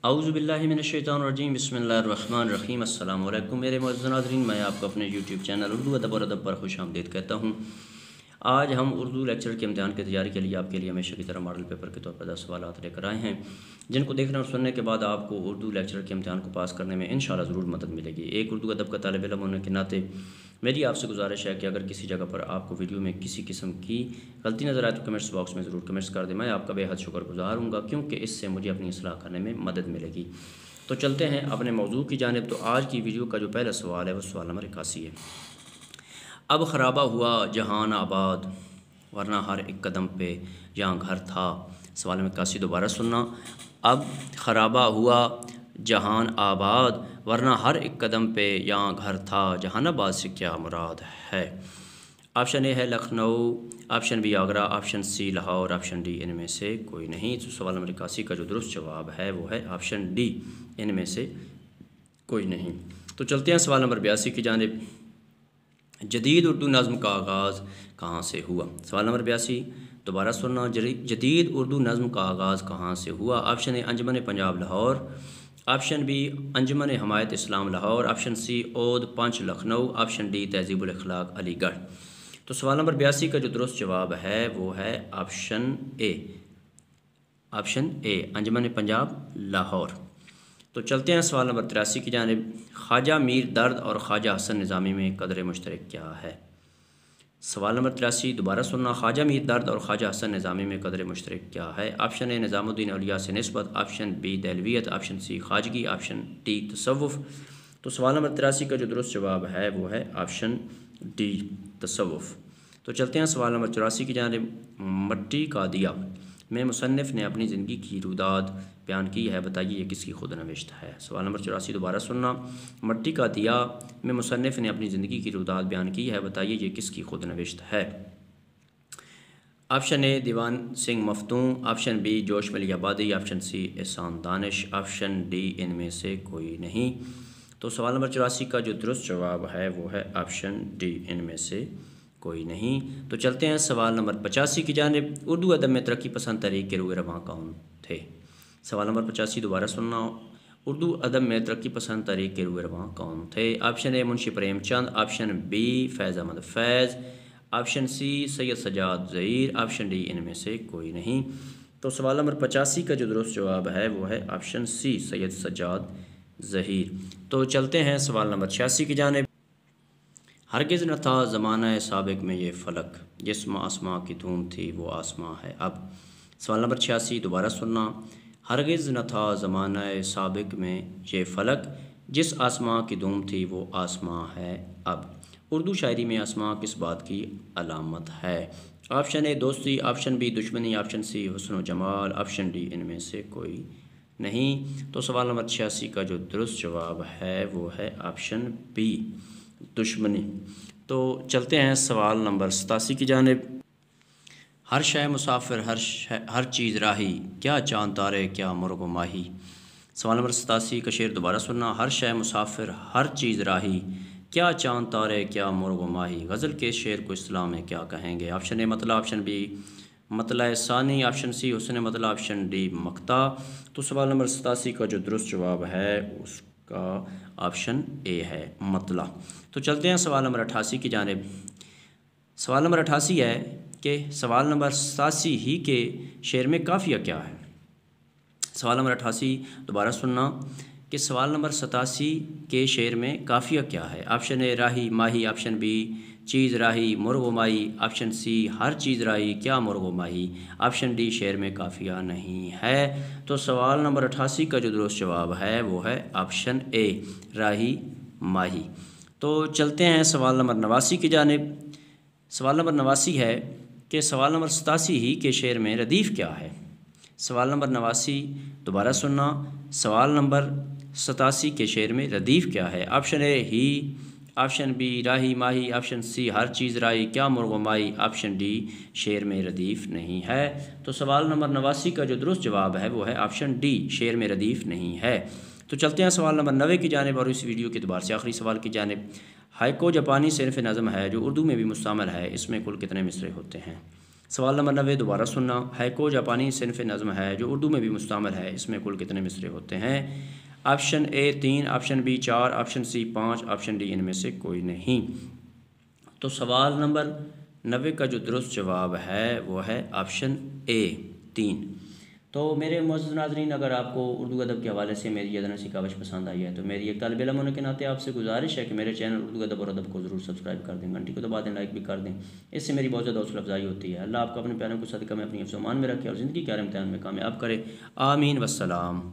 औज़ुबिल्लाहिमिनश्शैतानिर्रजीम बिस्मिल्लाहिर्रहमानिर्रहीम। अस्सलाम वालेकुम मेरे मुअज़्ज़ज़ नाज़रीन, मैं आपको अपने यूट्यूब चैनल उर्दू अदब और अदब पर खुशामदीद कहता हूँ। आज हम उर्दू लेक्चर के इम्तिहान की तैयारी के लिए आपके लिए हमेशा की तरह मॉडल पेपर के तौर पर 10 सवालात लेकर आए हैं, जिनको देखने और सुनने के बाद आपको उर्दू लेक्चर के इम्तिहान को पास करने में इंशाअल्लाह ज़रूर मदद मिलेगी। एक उर्दू अदब का तालिब इल्म होने के नाते मेरी आपसे गुजारिश है कि अगर किसी जगह पर आपको वीडियो में किसी किस्म की गलती नज़र आए तो कमेंट्स बॉक्स में ज़रूर कमेंट्स कर दें। मैं आपका बेहद शुक्रगुजार हूँगा, क्योंकि इससे मुझे अपनी इस्लाह करने में मदद मिलेगी। तो चलते हैं अपने मौजू की जानिब। तो आज की वीडियो का जो पहला सवाल है वो सवाल नंबर 81 है। अब खराबा हुआ जहान आबाद, वरना हर एक कदम पे यहाँ घर था। सवाल नंबर 81 दोबारा सुनना। अब खराबा हुआ जहान आबाद, वरना हर एक कदम पे यहाँ घर था। जहानाबाद से क्या मुराद है? ऑप्शन ए है Lucknow, option B Agra, option C Lahore, option D इनमें से कोई नहीं। तो सवाल नंबर 81 का जो दुरुस्त जवाब है वो है ऑप्शन डी, इनमें से कोई नहीं। तो चलते हैं सवाल नंबर 82 की जानिब। जदीद उर्दू नज़्म का आगाज़ कहाँ से हुआ? सवाल नंबर 82 दोबारा सुनना। जदीद उर्दू नज़्म का आगाज़ कहाँ से हुआ? Option A Anjuman Punjab Lahore, option B Anjuman Himayat Islam Lahore, option C Oudh Punch Lucknow, option D Tahzibul Akhlaq Aligarh. तो सवाल नंबर 82 का जो दुरुस्त जवाब है वो है ऑप्शन ए अंजुमन पंजाब लाहौर। तो चलते हैं सवाल नंबर 83 की जानिब। ख्वाजा मीर दर्द और ख्वाजा हसन निज़ामी में कदर मुश्तरक क्या है? सवाल नंबर 83 दोबारा सुनना। ख्वाजा मीर दर्द और ख्वाजा हसन निज़ामी में कदर मुश्तरक क्या है? ऑप्शन ए निज़ामुद्दीन औलिया से निस्बत, ऑप्शन बी दहलवियत, ऑप्शन सी ख्वाजगी, ऑप्शन डी तसव्वुफ़। तो सवाल नंबर 83 का जो दुरुस्त जवाब है वो है ऑप्शन डी तसव्वुफ़। तो चलते हैं सवाल नंबर 84 की जानिब। मट्टी का दिया में मुसन्निफ़ ने अपनी ज़िंदगी की रुदाद बयान की है, बताइए ये किसकी खुद नविश्त है? सवाल नंबर 84 दोबारा सुनना। मट्टी का दिया में मुसन्निफ़ ने अपनी ज़िंदगी की रुदाद बयान की है, बताइए ये किसकी खुद नविश्त है? Option A Diwan Singh Maftoon, option B Josh मली आबादी, ऑप्शन सी एहसान दानिश, ऑप्शन डी इनमें से कोई नहीं। तो सवाल नंबर 84 का जो दुरुस्त जवाब है वो है ऑप्शन डी, इनमें से कोई नहीं। तो चलते हैं सवाल नंबर 85 की जानिब। उर्दू अदब में तरक्की पसंद तहरीक के रूए रवां कौन थे? सवाल नंबर 85 दोबारा सुनना। उर्दू अदब में तरक्की पसंद तहरीक के रूए रवां कौन थे? Option A Munshi Premchand, option B Faiz Ahmad Faiz, option C Syed Sajjad Zaheer, option D इनमें से कोई नहीं। तो सवाल नंबर 85 का जो दुरुस्त जवाब है वो है ऑप्शन सी सैयद सजाद ज़हीर। तो चलते हैं सवाल नंबर 86 की जानिब। हरगिज़ न था ज़माना साबिक़ में ये फ़लक, जिसमें आसमां की धूम थी वो आसमां है अब। सवाल नंबर 86 दोबारा सुनना। हरगिज़ न था ज़माना साबिक़ में ये फ़लक, जिस आसमां की धूम थी वो आसमां है अब। उर्दू शायरी में आसमां किस बात की अलामत है? ऑप्शन ए दोस्ती, ऑप्शन बी दुश्मनी, ऑप्शन सी हुस्न जमाल, ऑप्शन डी इनमें से कोई नहीं। तो सवाल नंबर 86 का जो दुरुस्त जवाब है वो है ऑप्शन बी दुश्मनी। तो चलते हैं सवाल नंबर 87 की जानिब। हर शय मुसाफिर हर चीज़ राही, क्या चांद तारे क्या मुर्ग माही। सवाल नंबर 87 का शेर दोबारा सुनना। हर शय मुसाफिर हर चीज़ राही, क्या चांद तारे क्या मुर्ग माही। गज़ल के शेर को इस्लाम में क्या कहेंगे? ऑप्शन ए मतला, ऑप्शन बी मतला सानी, ऑप्शन सी हुस्न मतला, ऑप्शन डी मक्ता। तो सवाल नंबर 87 का जो दुरुस्त जवाब है उसका ऑप्शन ए है मतला। तो चलते हैं सवाल नंबर 88 की जानिब। सवाल नंबर 88 है कि सवाल नंबर 87 ही के शेर में काफ़िया क्या है? सवाल नंबर 88 दोबारा सुनना कि सवाल नंबर 87 के शेर में काफ़िया क्या है? ऑप्शन ए राही माही, ऑप्शन बी चीज़ राही मुर्ग माही, ऑप्शन सी हर चीज़ राही क्या मुर्ग माही, ऑप्शन डी शेर में काफ़िया नहीं है। तो सवाल नंबर 88 का जो दुरुस्त जवाब है वो है ऑप्शन ए राही माही। तो चलते हैं सवाल नंबर 89 की जानिब। सवाल नंबर 89 है कि सवाल नंबर 87 ही के शेर में रदीफ़ क्या है? सवाल नंबर 89 दोबारा सुनना। सवाल नंबर 87 के शेर में रदीफ़ क्या है? ऑप्शन ए ही, ऑप्शन बी राही माही, ऑप्शन सी हर चीज़ राही क्या मुर्ग माही, ऑप्शन डी शेर में रदीफ़ नहीं है। तो सवाल नंबर 89 का जो दुरुस्त जवाब है वो है ऑप्शन डी शेर में रदीफ़ नहीं है। तो चलते हैं सवाल नंबर 90 की जानिब और इस वीडियो के दोबारा से आखिरी सवाल की जानिब। हाइको जापानी सिनफ़ नज़म है जो उर्दू में भी मुस्तमल है, इसमें कुल कितने मिसरे होते हैं? सवाल नंबर 90 दोबारा सुनना। हैको जापानी सिनफ़ नज़्म है जो उर्दू में भी मुस्तमल है, इसमें कुल कितने मिसरे होते हैं? Option A 3, option B 4, option C 5, option D इनमें से कोई नहीं। तो सवाल नंबर 90 का जो दुरुस्त जवाब है वो है ऑप्शन ए 3। तो मेरे मुअज़्ज़ज़ नाज़रीन, अगर आपको उर्दू अदब के हवाले से मेरी ये दरसी काविश पसंद आई है तो मेरी एक तालिब इल्म होने के नाते आपसे गुजारिश है कि मेरे चैनल उर्दू अदब और अदब को ज़रूर सब्सक्राइब कर दें, घंटी को दबा दें, लाइक भी कर दें। इससे मेरी बहुत ज़्यादा हौसला अफजाई होती है। अल्लाह आपको अपने प्यारों को सदका में अपनी हिफ्ज़-ओ-मान में रखे और ज़िंदगी के हर इम्तिहान में कामयाब करे। आमीन वस्सलाम।